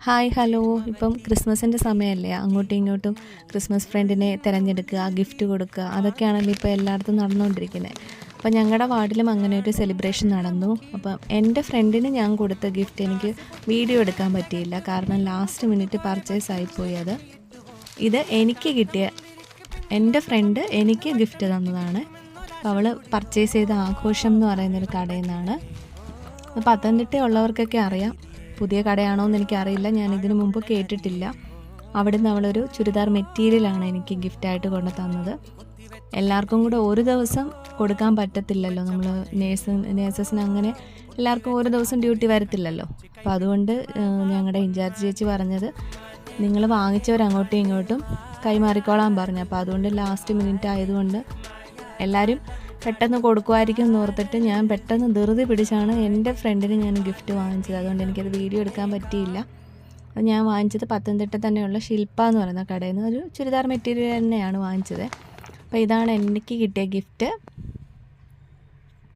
Hi hello. ഇപ്പം ക്രിസ്മസിൻ്റെ സമയമല്ലേ, അങ്ങോട്ടും ഇങ്ങോട്ടും ക്രിസ്മസ് ഫ്രണ്ടിനെ തിരഞ്ഞെടുക്കുക, ഗിഫ്റ്റ് കൊടുക്കുക, അതൊക്കെയാണല്ലോ ഇപ്പോൾ എല്ലായിടത്തും നടന്നുകൊണ്ടിരിക്കുന്നത്. അപ്പം ഞങ്ങളുടെ വാർഡിലും അങ്ങനെ ഒരു സെലിബ്രേഷൻ നടന്നു. അപ്പം എൻ്റെ ഫ്രണ്ടിന് ഞാൻ കൊടുത്ത ഗിഫ്റ്റ് എനിക്ക് വീഡിയോ എടുക്കാൻ പറ്റിയില്ല, കാരണം ലാസ്റ്റ് മിനിറ്റ് പർച്ചേസ് ആയിപ്പോയി. ഇത് എനിക്ക് കിട്ടിയ എൻ്റെ ഫ്രണ്ട് എനിക്ക് ഗിഫ്റ്റ് തന്നതാണ്. അപ്പോൾ അവൾ പർച്ചേസ് ചെയ്ത ആഘോഷം എന്ന് പറയുന്നൊരു കടയിൽ നിന്നാണ്. പത്തനംതിട്ട ഉള്ളവർക്കൊക്കെ അറിയാം, പുതിയ കടയാണോ എന്ന് എനിക്കറിയില്ല, ഞാൻ ഇതിനു മുമ്പ് കേട്ടിട്ടില്ല. അവിടെ നിന്ന് അവളൊരു ചുരിദാർ മെറ്റീരിയലാണ് എനിക്ക് ഗിഫ്റ്റായിട്ട് കൊണ്ട് തന്നത്. എല്ലാവർക്കും കൂടെ ഒരു ദിവസം കൊടുക്കാൻ പറ്റത്തില്ലല്ലോ, നമ്മൾ നേഴ്സസിന് അങ്ങനെ എല്ലാവർക്കും ഒരു ദിവസം ഡ്യൂട്ടി വരത്തില്ലല്ലോ. അപ്പോൾ അതുകൊണ്ട് ഞങ്ങളുടെ ഇൻചാർജ് ചേച്ചി പറഞ്ഞത്, നിങ്ങൾ വാങ്ങിച്ചവർ അങ്ങോട്ടും ഇങ്ങോട്ടും കൈമാറിക്കോളാൻ പറഞ്ഞു. അപ്പോൾ അതുകൊണ്ട് ലാസ്റ്റ് മിനിറ്റ് ആയതുകൊണ്ട് എല്ലാവരും പെട്ടെന്ന് കൊടുക്കുമായിരിക്കും എന്ന് ഓർത്തിട്ട് ഞാൻ പെട്ടെന്ന് ധൃതി പിടിച്ചാണ് എൻ്റെ ഫ്രണ്ടിന് ഞാൻ ഗിഫ്റ്റ് വാങ്ങിച്ചത്. അതുകൊണ്ട് എനിക്കത് വീഡിയോ എടുക്കാൻ പറ്റിയില്ല. അത് ഞാൻ വാങ്ങിച്ചത് പത്തനംതിട്ട തന്നെയുള്ള ശില്പ എന്ന് പറയുന്ന കടയിൽ നിന്ന് ഒരു ചുരിദാർ മെറ്റീരിയൽ തന്നെയാണ് വാങ്ങിച്ചത്. അപ്പോൾ ഇതാണ് എനിക്ക് കിട്ടിയ ഗിഫ്റ്റ്.